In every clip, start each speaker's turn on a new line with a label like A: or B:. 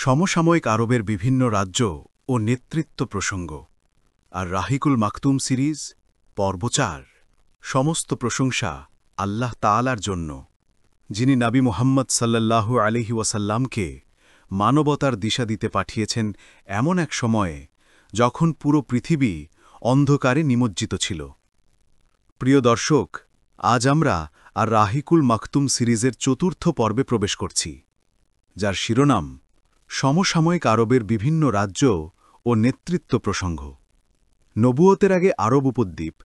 A: সমসাময়িক আরবের বিভিন্ন রাজ্য ও নেতৃত্ব প্রসঙ্গ আর রাহিকুল মাকতুম সিরিজ পর্ব ৪ সমস্ত প্রশংসা আল্লাহ তাআলার জন্য, যিনি নবী মুহাম্মদ সাল্লাল্লাহু আলাইহি ওয়াসাল্লামকে মানবতার দিশা দিতে পাঠিয়েছেন এমন এক সময়ে যখন পুরো পৃথিবী অন্ধকারে নিমজ্জিত ছিল। প্রিয় দর্শক, আজ আমরা আর রাহিকুল মাকতুম সিরিজের চতুর্থ পর্বে প্রবেশ করছি, যার শিরোনাম সমসাময়িক আরবের বিভিন্ন রাজ্য ও নেতৃত্ব প্রসঙ্গ। নবুয়তের আগে আরব উপদ্বীপ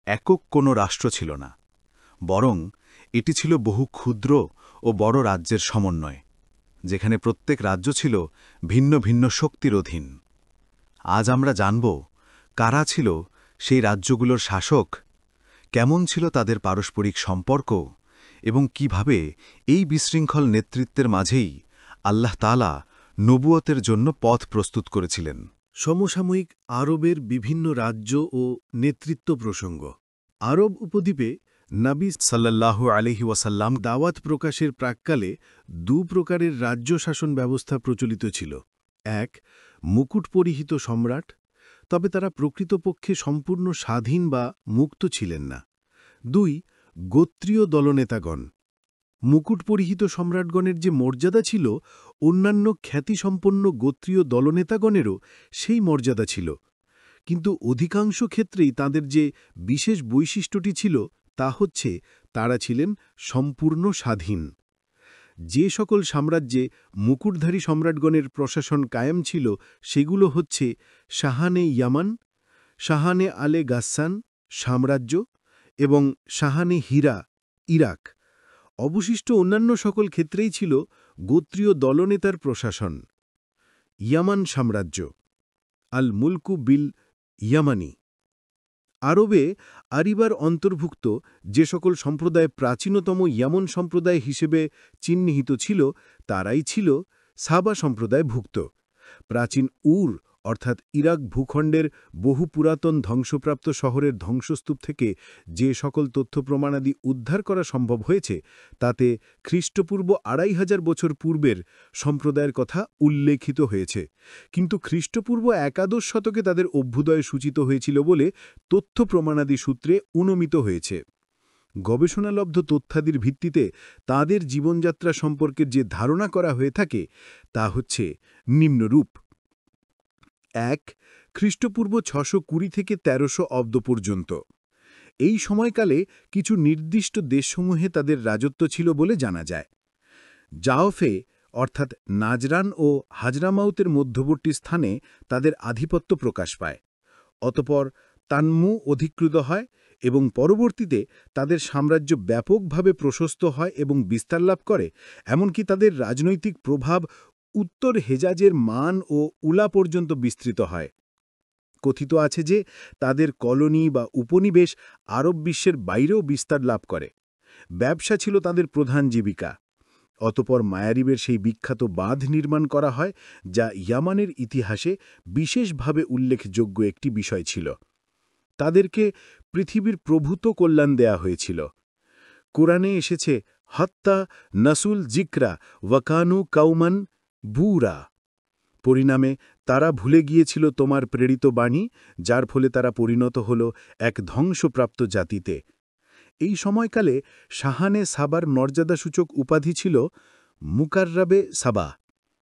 A: একক কোনো রাষ্ট্র ছিল না, বরং এটি ছিল বহু ক্ষুদ্র ও বড় রাজ্যের সমন্বয়, যেখানে প্রত্যেক রাজ্য ছিল ভিন্ন ভিন্ন শক্তির অধীন। আজ আমরা জানব কারা ছিল সেই রাজ্যগুলোর শাসক, কেমন ছিল তাদের পারস্পরিক সম্পর্ক এবং কিভাবে এই বিশৃঙ্খল নেতৃত্বের মাঝেই আল্লাহ তাআলা নবুয়তের জন্য পথ প্রস্তুত করেছিলেন।
B: সমসাময়িক আরবের বিভিন্ন রাজ্য ও নেতৃত্ব প্রসঙ্গ। আরব উপদ্বীপে নবী
A: সাল্লাল্লাহু আলাইহি ওয়াসাল্লাম
B: দাওয়াত প্রকাশের প্রাক্কালে দু প্রকারের রাজ্য শাসন ব্যবস্থা প্রচলিত ছিল। এক, মুকুট পরিহিত সম্রাট, তবে তারা প্রকৃতপক্ষে সম্পূর্ণ স্বাধীন বা মুক্ত ছিলেন না। দুই, গোত্রীয় দলনেতাগণ। মুকুট পরিহিত সম্রাটগণের যে মর্যাদা ছিল, অন্যান্য খ্যাতিসম্পন্ন গোত্রীয় দলনেতাগণেরও সেই মর্যাদা ছিল, কিন্তু অধিকাংশ ক্ষেত্রেই তাদের যে বিশেষ বৈশিষ্ট্যটি ছিল তা হচ্ছে তারা ছিলেন সম্পূর্ণ স্বাধীন। যে সকল সাম্রাজ্যে মুকুটধারী সম্রাটগণের প্রশাসন কায়েম ছিল সেগুলো হচ্ছে শাহানে ইয়ামান, শাহানে আলে গাসসান সাম্রাজ্য এবং শাহানে হীরা ইরাক। অবশিষ্ট অন্যান্য সকল ক্ষেত্রেই ছিল গোত্রীয় দলনেতার প্রশাসন। ইয়ামান সাম্রাজ্য, আল মুলকু বিল ইয়ামানি। আরবে আরিবার অন্তর্ভুক্ত যে সকল সম্প্রদায় প্রাচীনতম ইয়ামন সম্প্রদায় হিসেবে চিহ্নিত ছিল তারাই ছিল সাবা সম্প্রদায়ভুক্ত। প্রাচীন উর অর্থাৎ ইরাক ভূখণ্ডের বহু পুরাতন ধ্বংসপ্রাপ্ত শহরের ধ্বংসস্তূপ থেকে যে সকল তথ্য প্রমাণাদি উদ্ধার করা সম্ভব হয়েছে তাতে খ্রিস্টপূর্ব ২৫০০ বছর পূর্বের সম্প্রদায়ের কথা উল্লেখিত হয়েছে, কিন্তু খ্রিস্টপূর্ব একাদশ শতকে তাদের অভ্যুদয় সূচিত হয়েছিল বলে তথ্য প্রমাণাদি সূত্রে অনুমিত হয়েছে। গবেষণালব্ধ তথ্যাদির ভিত্তিতে তাদের জীবনযাত্রা সম্পর্কে যে ধারণা করা হয়ে থাকে তা হচ্ছে নিম্নরূপ। ১. খ্রিস্টপূর্ব ৬২০ থেকে ১৩০০ অব্দ পর্যন্ত। এই সময়কালে কিছু নির্দিষ্ট দেশসমূহে তাদের রাজত্ব ছিল বলে জানা যায়। জাওফে অর্থাৎ নাজরান ও হাজরামাউতের মধ্যবর্তী স্থানে তাদের আধিপত্য প্রকাশ পায়। অতঃপর তানমু অধিকৃত হয় এবং পরবর্তীতে তাদের সাম্রাজ্য ব্যাপকভাবে প্রশস্ত হয় এবং বিস্তার লাভ করে, এমনকি তাদের রাজনৈতিক প্রভাব উত্তর হেজাজের মান ও উলা পর্যন্ত বিস্তৃত হয়। কথিত আছে যে তাদের কলোনি বা উপনিবেশ আরব বিশ্বের বাইরেও বিস্তার লাভ করে। ব্যবসা ছিল তাদের প্রধান জীবিকা। অতঃপর মায়ারিবের সেই বিখ্যাত বাঁধ নির্মাণ করা হয়, যা ইয়ামানের ইতিহাসে বিশেষভাবে উল্লেখযোগ্য একটি বিষয় ছিল। তাদেরকে পৃথিবীর প্রভূত কল্যাণ দেয়া হয়েছিল। কোরআনে এসেছে হত্তা নাসুল জিকরা ওয়াকানু কাউমান বুরা। পরিণামে তারা ভুলে গিয়েছিল তোমার প্রেরিত বাণী, যার ফলে তারা পরিণত হল এক ধ্বংসপ্রাপ্ত জাতিতে। এই সময়কালে শাহানে সাবার মর্যাদাসূচক উপাধি ছিল মুকাররাবে সাবা।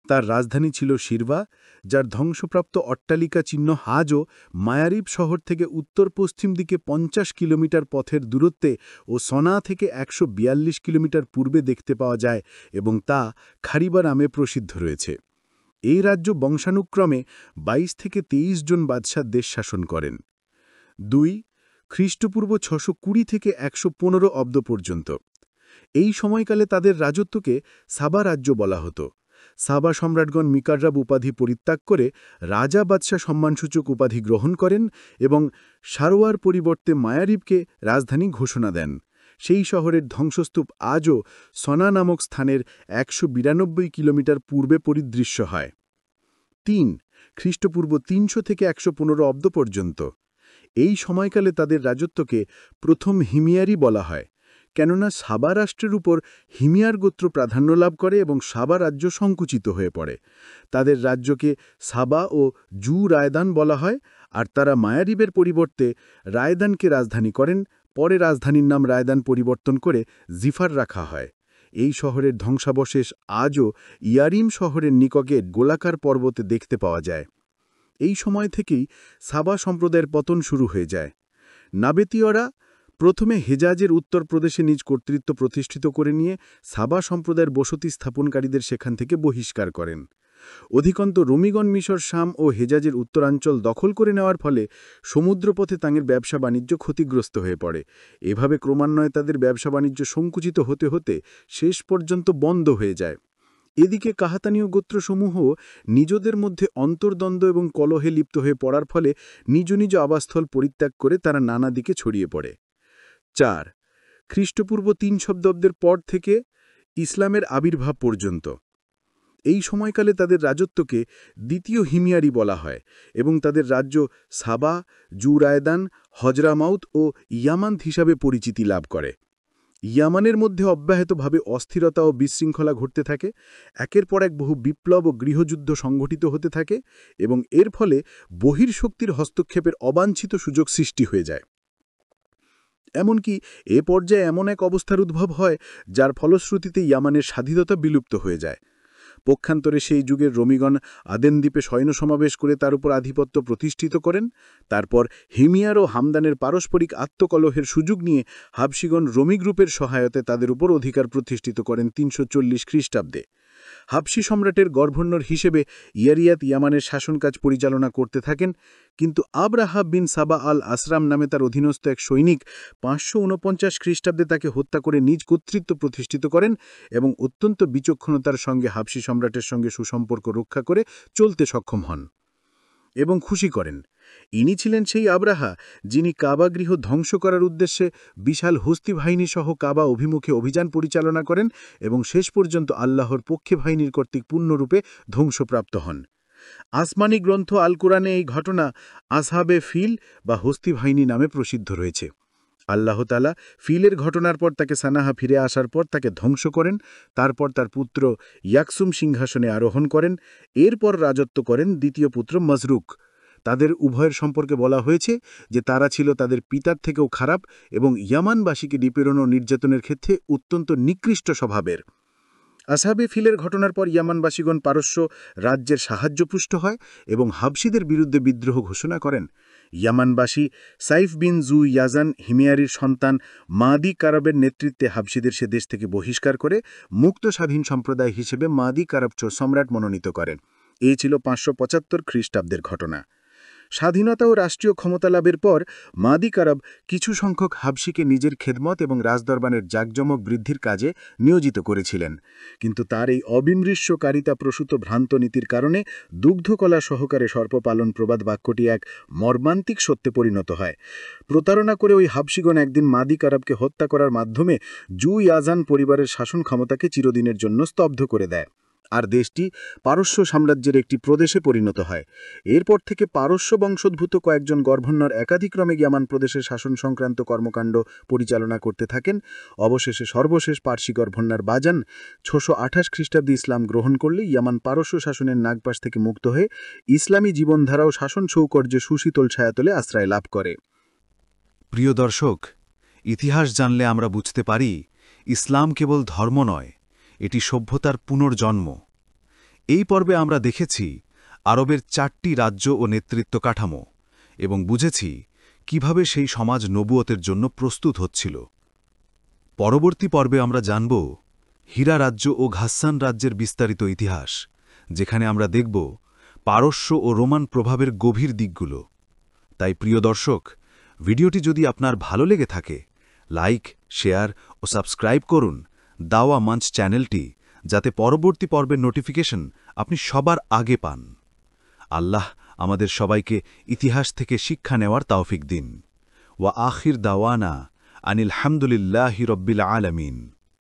B: তার রাজধানী ছিল শিরভা, যার ধ্বংসপ্রাপ্ত অট্টালিকা চিহ্ন আজও মায়ারিব শহর থেকে উত্তর পশ্চিম দিকে ৫০ কিলোমিটার পথের দূরত্বে ও সনা থেকে ১৪২ কিলোমিটার পূর্বে দেখতে পাওয়া যায় এবং তা খারিবা নামে প্রসিদ্ধ রয়েছে। এই রাজ্য বংশানুক্রমে ২২ থেকে ২৩ জন বাদশাহ দেশ শাসন করেন। ২. খ্রিস্টপূর্ব ৬২০ থেকে ১১৫ অব্দ পর্যন্ত। এই সময়কালে তাদের রাজত্বকে সাবা রাজ্য বলা হতো। সাবা সম্রাটগণ মিকাররাব উপাধি পরিত্যাগ করে রাজা বাদশাহ সম্মানসূচক উপাধি গ্রহণ করেন এবং সারোয়ার পরিবর্তে মায়ারিবকে রাজধানী ঘোষণা দেন। সেই শহরের ধ্বংসস্তূপ আজও সনা নামক স্থানের ১৯২ কিলোমিটার পূর্বে পরিদৃশ্য হয়। ৩. খ্রিস্টপূর্ব ৩০০ থেকে ১১৫ অব্দ পর্যন্ত। এই সময়কালে তাদের রাজত্বকে প্রথম হিমিয়ারি বলা হয়। কেননা সাবা রাষ্ট্রের উপর হিমিয়ার গোত্র প্রাধান্য লাভ করে এবং সাবা রাজ্য সংকুচিত হয়ে পড়ে। তাদের রাজ্যকে সাবা ও জু রায়দান বলা হয়, আর তারা মায়ারিবের পরিবর্তে রায়দানকে রাজধানী করেন। পরে রাজধানীর নাম রায়দান পরিবর্তন করে জিফার রাখা হয়। এই শহরের ধ্বংসাবশেষ আজও ইয়ারিম শহরের নিকটে গোলাকার পর্বতে দেখতে পাওয়া যায়। এই সময় থেকেই সাবা সম্প্রদায়ের পতন শুরু হয়ে যায়। নাবেতীয়রা প্রথমে হেজাজের উত্তর প্রদেশে নিজ কর্তৃত্ব প্রতিষ্ঠিত করে নিয়ে সাবা সম্প্রদায়ের বসতি স্থাপনকারীদের সেখান থেকে বহিষ্কার করেন। অধিকন্তু রোমিগণ মিশর, শাম ও হেজাজের উত্তরাঞ্চল দখল করে নেওয়ার ফলে সমুদ্রপথে তাদের ব্যবসা বাণিজ্য ক্ষতিগ্রস্ত হয়ে পড়ে। এভাবে ক্রমান্বয়ে তাদের ব্যবসা বাণিজ্য সংকুচিত হতে হতে শেষ পর্যন্ত বন্ধ হয়ে যায়। এদিকে কাহাতানীয় গোত্রসমূহ নিজেদের মধ্যে অন্তর্দ্বন্দ্ব এবং কলহে লিপ্ত হয়ে পড়ার ফলে নিজ নিজ আবাসস্থল পরিত্যাগ করে তারা নানা দিকে ছড়িয়ে পড়ে। 4. খ্রিস্টপূর্ব 3 শতাব্দীর পর থেকে ইসলামের আবির্ভাব পর্যন্ত। এই সময়কালে তাদের রাজত্বকে দ্বিতীয় হিমিয়ারি বলা হয় এবং তাদের রাজ্য সাবা, জুরায়দান, হজরামাউত ও ইয়ামান্থ হিসাবে পরিচিতি লাভ করে। ইয়ামানের মধ্যে অব্যাহতভাবে অস্থিরতা ও বিশৃঙ্খলা ঘটতে থাকে। একের পর এক বহু বিপ্লব ও গৃহযুদ্ধ সংঘটিত হতে থাকে এবং এর ফলে বহির্শক্তির হস্তক্ষেপের অবাঞ্ছিত সুযোগ সৃষ্টি হয়ে যায়। এমনকি এ পর্যায়ে এমন এক অবস্থার উদ্ভব হয় যার ফলশ্রুতিতে ইয়ামানের স্বাধীনতা বিলুপ্ত হয়ে যায়। পক্ষান্তরে সেই যুগের রোমিগণ আদেন দ্বীপে সৈন্য সমাবেশ করে তার উপর আধিপত্য প্রতিষ্ঠিত করেন। তারপর হিমিয়ার ও হামদানের পারস্পরিক আত্মকলহের সুযোগ নিয়ে হাবশিগণ রোমি গ্রুপের সহায়তায় তাদের উপর অধিকার প্রতিষ্ঠিত করেন 340 খ্রিস্টাব্দে। হাবশি সম্রাটের গভর্নর হিসেবে ইয়ারিয়াত ইয়ামানের শাসনকাজ পরিচালনা করতে থাকেন, কিন্তু আবরাহা বিন সাবা আল আসরাম নামে তার অধীনস্থ এক সৈনিক 549 খ্রিস্টাব্দে তাকে হত্যা করে নিজ কর্তৃত্ব প্রতিষ্ঠিত করেন এবং অত্যন্ত বিচক্ষণতার সঙ্গে হাবশি সম্রাটের সঙ্গে সুসম্পর্ক রক্ষা করে চলতে সক্ষম হন এবং খুশি করেন। ইনি ছিলেন সেই আবরাহা যিনি কাবা গৃহ ধ্বংস করার উদ্দেশ্যে বিশাল হস্তি বাহিনী সহ কাবা অভিমুখে অভিযান পরিচালনা করেন এবং শেষ পর্যন্ত আল্লাহর পক্ষে বাহিনীর কর্তৃক পূর্ণরূপে ধ্বংসপ্রাপ্ত হন। আসমানি গ্রন্থ আল কুরআনে এই ঘটনা আসহাবে ফিল বা হস্তি বাহিনী নামে প্রসিদ্ধ রয়েছে। আল্লাহ তাআলা ফিলের ঘটনার পর তাকে সানাহা ফিরে আসার পর তাকে ধ্বংস করেন। তারপর তার পুত্র ইয়াকসুম সিংহাসনে আরোহণ করেন। এরপর রাজত্ব করেন দ্বিতীয় পুত্র মজরুক। তাদের উভয়ের সম্পর্কে বলা হয়েছে যে তারা ছিল তাদের পিতার থেকেও খারাপ এবং ইয়ামানবাসীকে নিপীড়ন ও নির্যাতনের ক্ষেত্রে অত্যন্ত নিকৃষ্ট স্বভাবের। আসহাবে ফিলের ঘটনার পর ইয়ামানবাসীগণ পারস্য রাজ্যের সাহায্যপুষ্ট হয় এবং হাবশিদের বিরুদ্ধে বিদ্রোহ ঘোষণা করেন। ইয়ামানবাসী সাইফ বিন জু ইয়াজান হিমিয়ারির সন্তান মাদি কারাবের নেতৃত্বে হাবশিদের সে দেশ থেকে বহিষ্কার করে মুক্ত স্বাধীন সম্প্রদায় হিসেবে মাদি কারাব সম্রাট মনোনীত করেন। এই ছিল 575 খ্রিস্টাব্দের ঘটনা। স্বাধীনতা ও রাষ্ট্রীয় ক্ষমতা লাভের পর মাদি কারাব কিছু সংখ্যক হাবশিকে নিজের খেদমত এবং রাজদরবারের জাঁকজমক বৃদ্ধির কাজে নিয়োজিত করেছিলেন, কিন্তু তার এই অবিমৃষ্যকারিতা প্রসূত ভ্রান্ত নীতির কারণে দুগ্ধকলা সহকারে সর্পপালন প্রবাদ বাক্যটি এক মর্মান্তিক সত্যে পরিণত হয়। প্রতারণা করে ওই হাবশিগণ একদিন মাদি কারাবকে হত্যা করার মাধ্যমে জু ইয়াজান পরিবারের শাসন ক্ষমতাকে চিরদিনের জন্য স্তব্ধ করে দেয়, আর দেশটি পারস্য সাম্রাজ্যের একটি প্রদেশে পরিণত হয়। এরপর থেকে পারস্য বংশোদ্ভূত কয়েকজন গভর্নর একাধিক্রমে ইয়ামান প্রদেশের শাসন সংক্রান্ত কর্মকাণ্ড পরিচালনা করতে থাকেন। অবশেষে সর্বশেষ পার্সি গভর্নর বাজান 628 খ্রিস্টাব্দে ইসলাম গ্রহণ করলে ইয়ামান পারস্য শাসনের নাগপাশ থেকে মুক্ত হয়ে ইসলামী জীবনধারা ও শাসন সৌকর্যে সুশীতল ছায়াতলে আশ্রয় লাভ করে।
A: প্রিয় দর্শক, ইতিহাস জানলে আমরা বুঝতে পারি ইসলাম কেবল ধর্ম নয়, এটি সভ্যতার পুনর্জন্ম। এই পর্বে আমরা দেখেছি আরবের 4টি রাজ্য ও নেতৃত্ব কাঠামো এবং বুঝেছি কিভাবে সেই সমাজ নবুয়তের জন্য প্রস্তুত হচ্ছিল। পরবর্তী পর্বে আমরা জানব হীরা রাজ্য ও ঘাসসান রাজ্যের বিস্তারিত ইতিহাস, যেখানে আমরা দেখব পারস্য ও রোমান প্রভাবের গভীর দিকগুলো। তাই প্রিয় দর্শক, ভিডিওটি যদি আপনার ভালো লেগে থাকে, লাইক, শেয়ার ও সাবস্ক্রাইব করুন দাওয়া মঞ্চ চ্যানেলটি, যাতে পরবর্তী পর্বের নোটিফিকেশন আপনি সবার আগে পান। আল্লাহ আমাদের সবাইকে ইতিহাস থেকে শিক্ষা নেওয়ার তৌফিক দিন। ওয়া আখির দাওয়ানা আনিল হামদুলিল্লাহি রব্বিল আলামিন।